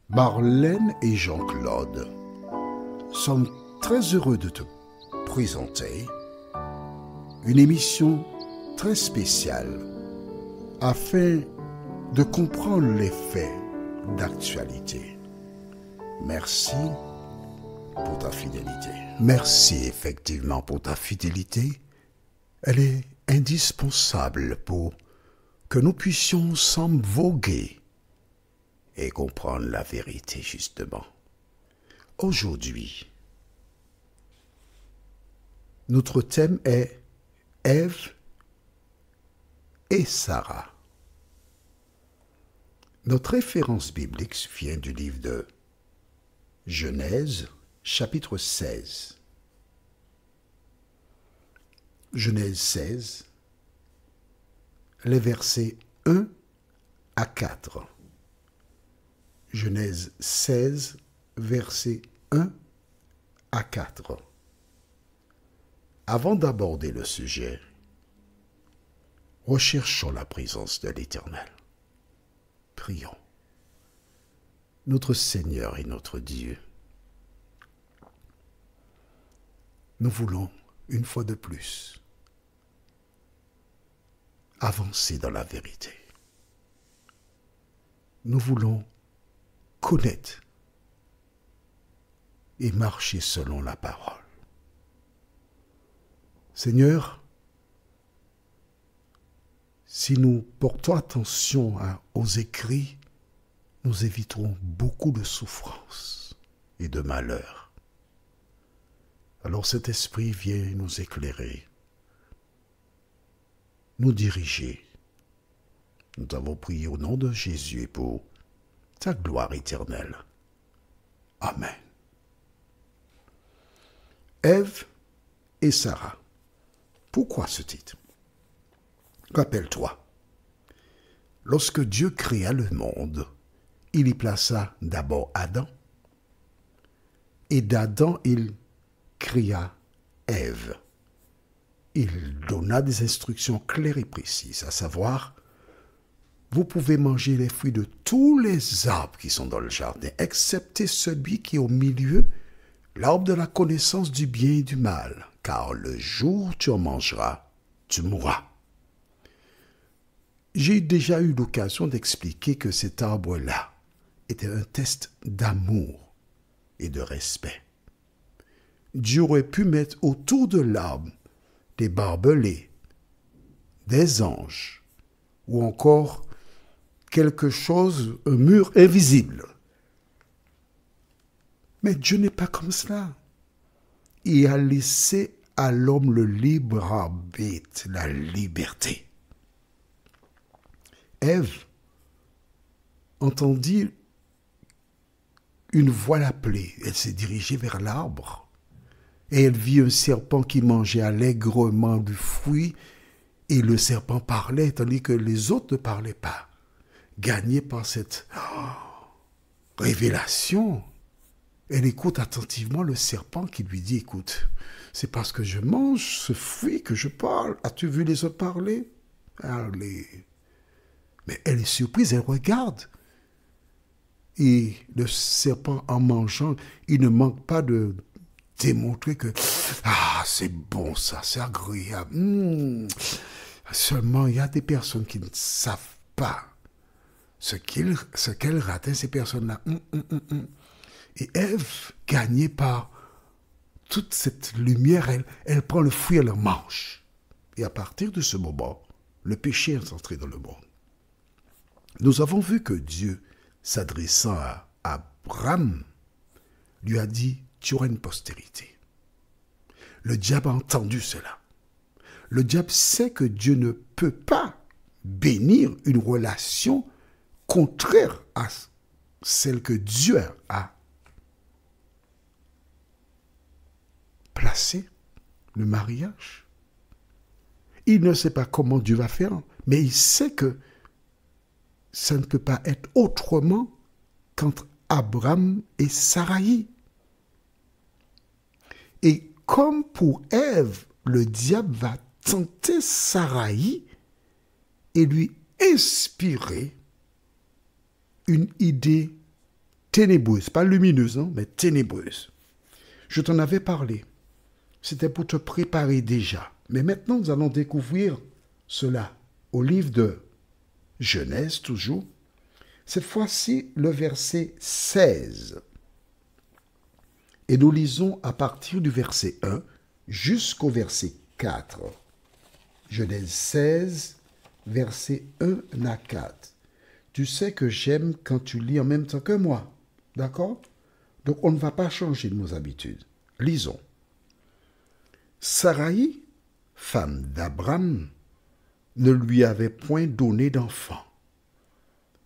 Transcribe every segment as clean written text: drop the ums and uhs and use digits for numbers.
Marlène et Jean-Claude sommes très heureux de te présenter une émission très spéciale afin de comprendre les faits d'actualité. Merci pour ta fidélité. Merci effectivement pour ta fidélité. Elle est indispensable pour que nous puissions ensemble voguer et comprendre la vérité justement. Aujourd'hui, notre thème est Ève et Sarah. Notre référence biblique vient du livre de Genèse, chapitre 16. Genèse 16, les versets 1 à 4. Genèse 16, versets 1 à 4. Avant d'aborder le sujet, recherchons la présence de l'Éternel. Prions. Notre Seigneur et notre Dieu, nous voulons, une fois de plus, avancer dans la vérité. Nous voulons connaître et marcher selon la parole. Seigneur, si nous portons attention aux écrits, nous éviterons beaucoup de souffrances et de malheurs. Alors cet esprit vient nous éclairer, nous diriger. Nous avons prié au nom de Jésus et pour ta gloire éternelle. Amen. Ève et Sarah. Pourquoi ce titre? Rappelle-toi, lorsque Dieu créa le monde, il y plaça d'abord Adam, et d'Adam il créa Ève. Il donna des instructions claires et précises, à savoir, vous pouvez manger les fruits de tous les arbres qui sont dans le jardin, excepté celui qui est au milieu, l'arbre de la connaissance du bien et du mal, car le jour où tu en mangeras, tu mourras. J'ai déjà eu l'occasion d'expliquer que cet arbre-là était un test d'amour et de respect. Dieu aurait pu mettre autour de l'arbre des barbelés, des anges, ou encore quelque chose, un mur invisible. Mais Dieu n'est pas comme cela. Il a laissé à l'homme le libre arbitre, la liberté. Ève entendit une voix l'appeler. Elle s'est dirigée vers l'arbre et elle vit un serpent qui mangeait allègrement du fruit et le serpent parlait tandis que les autres ne parlaient pas. Gagnée par cette révélation, elle écoute attentivement le serpent qui lui dit, écoute, c'est parce que je mange ce fruit que je parle. As-tu vu les autres parler? Allez. Mais elle est surprise, elle regarde. Et le serpent, en mangeant, il ne manque pas de démontrer que c'est bon ça, c'est agréable. Seulement, il y a des personnes qui ne savent pas ce qu'elles ratent, ces personnes-là. Et Ève, gagnée par toute cette lumière, elle prend le fruit, elle le mange. Et à partir de ce moment, le péché est entré dans le monde. Nous avons vu que Dieu, s'adressant à Abraham, lui a dit, tu auras une postérité. Le diable a entendu cela. Le diable sait que Dieu ne peut pas bénir une relation contraire à celle que Dieu a placée, le mariage. Il ne sait pas comment Dieu va faire, mais il sait que ça ne peut pas être autrement qu'entre Abraham et Saraï. Et comme pour Ève, le diable va tenter Saraï et lui inspirer une idée ténébreuse, pas lumineuse, non, mais ténébreuse. Je t'en avais parlé. C'était pour te préparer déjà. Mais maintenant, nous allons découvrir cela au livre de Genèse, toujours. Cette fois-ci, le verset 16. Et nous lisons à partir du verset 1 jusqu'au verset 4. Genèse 16, verset 1 à 4. Tu sais que j'aime quand tu lis en même temps que moi. D'accord? Donc, on ne va pas changer de nos habitudes. Lisons. Saraï, femme d'Abram, ne lui avait point donné d'enfant.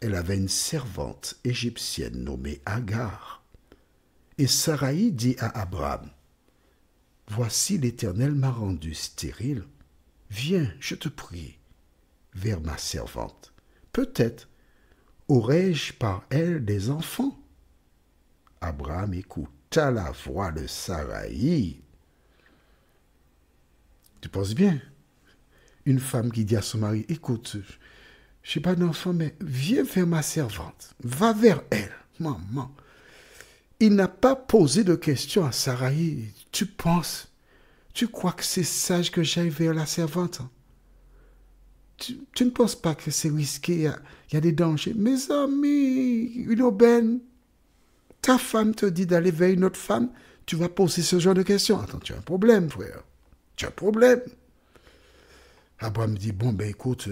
Elle avait une servante égyptienne nommée Agar. Et Saraï dit à Abram, « Voici l'Éternel m'a rendu stérile. Viens, je te prie, vers ma servante. Peut-être aurais-je par elle des enfants. » Abraham écouta la voix de Saraï. Tu penses bien, une femme qui dit à son mari, « Écoute, je n'ai pas d'enfant, mais viens vers ma servante. Va vers elle, maman. » Il n'a pas posé de question à Saraï. Tu penses, tu crois que c'est sage que j'aille vers la servante? Tu ne penses pas que c'est risqué, il y a des dangers? Mes amis, une aubaine, ta femme te dit d'aller vers une autre femme, tu vas poser ce genre de questions. Attends, tu as un problème, frère. Tu as un problème. Abraham dit, bon, ben écoute,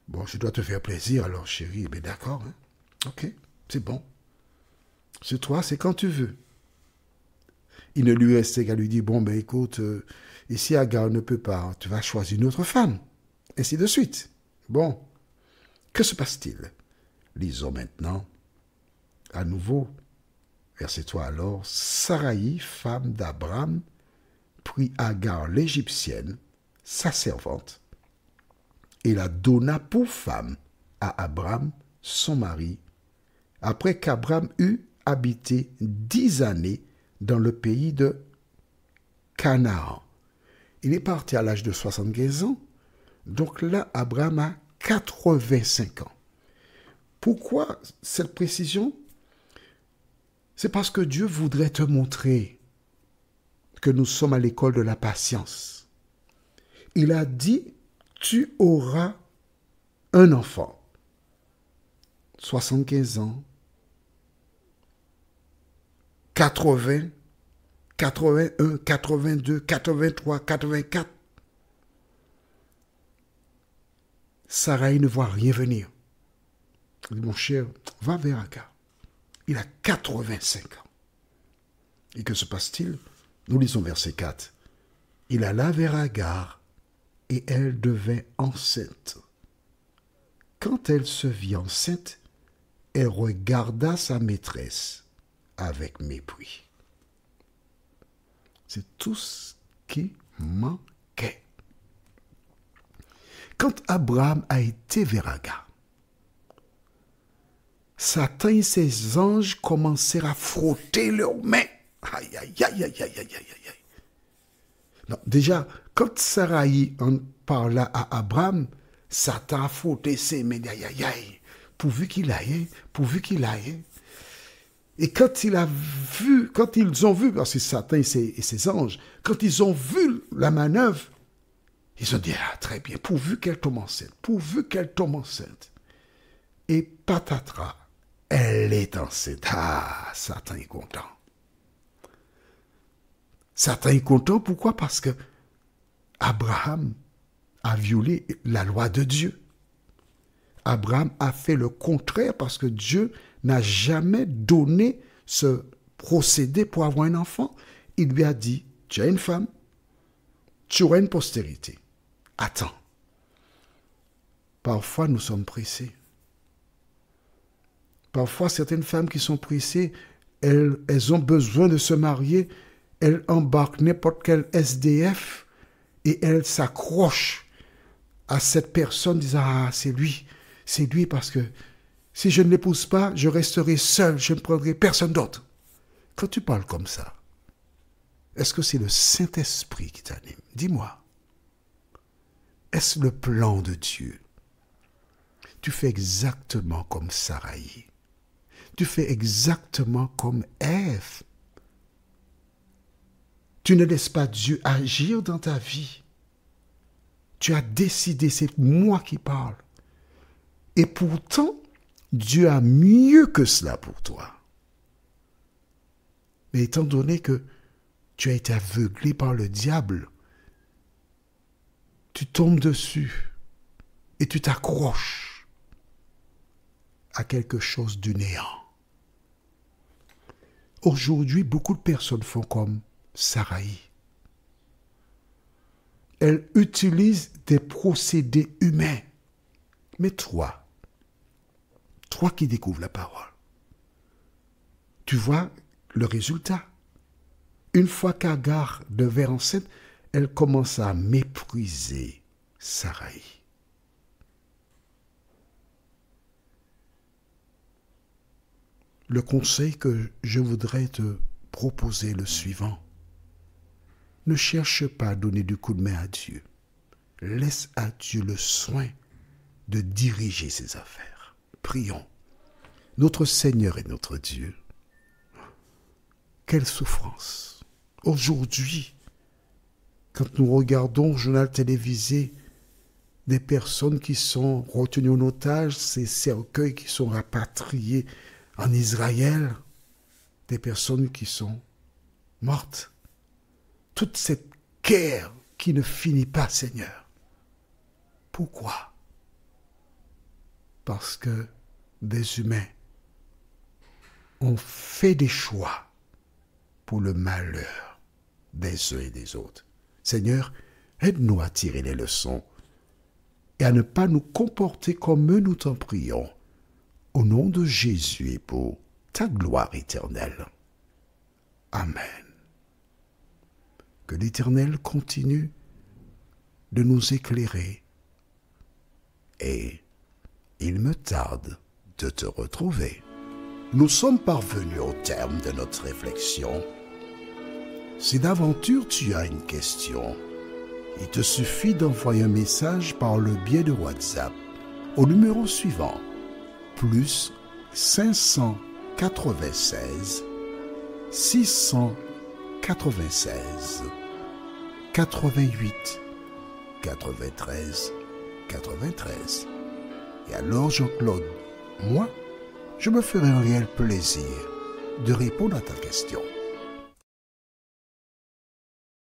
bon, je dois te faire plaisir, alors chérie, ben d'accord, hein? Ok, c'est bon. C'est toi, c'est quand tu veux. Il ne lui restait qu'à lui dire, bon, ben écoute, ici Agar ne peut pas, tu vas choisir une autre femme. Ainsi de suite. Bon, que se passe-t-il? Lisons maintenant, à nouveau, verset 3 alors, Saraï, femme d'Abram, prit Agar l'Égyptienne, sa servante, et la donna pour femme à Abram, son mari, après qu'Abram eut habité 10 années dans le pays de Canaan. Il est parti à l'âge de 75 ans, donc là, Abraham a 85 ans. Pourquoi cette précision? C'est parce que Dieu voudrait te montrer que nous sommes à l'école de la patience. Il a dit, tu auras un enfant. 75 ans, 80, 81, 82, 83, 84. Saraï ne voit rien venir. Il dit, mon cher, va vers Agar. Il a 85 ans. Et que se passe-t-il? Nous lisons verset 4. Il alla vers Agar et elle devint enceinte. Quand elle se vit enceinte, elle regarda sa maîtresse avec mépris. C'est tout ce qui manquait. Quand Abraham a été vers Agar, Satan et ses anges commencèrent à frotter leurs mains. Aïe, aïe, aïe, aïe, aïe, aïe, aïe, aïe. Non, déjà, quand Saraï en parla à Abraham, Satan a frotté ses mains. Aïe, aïe, aïe. Pourvu qu'il aille, pourvu qu'il aille. Et quand ils ont vu, parce que Satan et ses anges, quand ils ont vu la manœuvre, ils ont dit, ah, très bien, pourvu qu'elle tombe enceinte, pourvu qu'elle tombe enceinte. Et patatras, elle est enceinte. Ah, Satan est content. Satan est content, pourquoi? Parce que Abraham a violé la loi de Dieu. Abraham a fait le contraire parce que Dieu n'a jamais donné ce procédé pour avoir un enfant. Il lui a dit, tu as une femme, tu auras une postérité. Attends. Parfois, nous sommes pressés. Parfois, certaines femmes qui sont pressées, elles ont besoin de se marier, elles embarquent n'importe quel SDF et elles s'accrochent à cette personne disant, ah, c'est lui parce que si je ne l'épouse pas, je resterai seul, je ne prendrai personne d'autre. Quand tu parles comme ça, est-ce que c'est le Saint-Esprit qui t'anime? Dis-moi. Est-ce le plan de Dieu? Tu fais exactement comme Saraï. Tu fais exactement comme Ève. Tu ne laisses pas Dieu agir dans ta vie. Tu as décidé, c'est moi qui parle. Et pourtant, Dieu a mieux que cela pour toi. Mais étant donné que tu as été aveuglé par le diable, tu tombes dessus et tu t'accroches à quelque chose du néant. Aujourd'hui, beaucoup de personnes font comme Saraï. Elles utilisent des procédés humains. Mais toi qui découvres la parole, tu vois le résultat. Une fois qu'Agar devint enceinte, elle commence à mépriser Saraï. Le conseil que je voudrais te proposer est le suivant. Ne cherche pas à donner du coup de main à Dieu. Laisse à Dieu le soin de diriger ses affaires. Prions. Notre Seigneur et notre Dieu, quelle souffrance. Aujourd'hui, quand nous regardons au journal télévisé des personnes qui sont retenues en otage, ces cercueils qui sont rapatriés en Israël, des personnes qui sont mortes. Toute cette guerre qui ne finit pas, Seigneur. Pourquoi? Parce que des humains ont fait des choix pour le malheur des uns et des autres. Seigneur, aide-nous à tirer les leçons et à ne pas nous comporter comme eux, nous t'en prions. Au nom de Jésus et pour ta gloire éternelle. Amen. Que l'Éternel continue de nous éclairer et il me tarde de te retrouver. Nous sommes parvenus au terme de notre réflexion. Si d'aventure tu as une question, il te suffit d'envoyer un message par le biais de WhatsApp au numéro suivant, plus 596 696 88 93 93. Et alors Jean-Claude, moi, je me ferai un réel plaisir de répondre à ta question.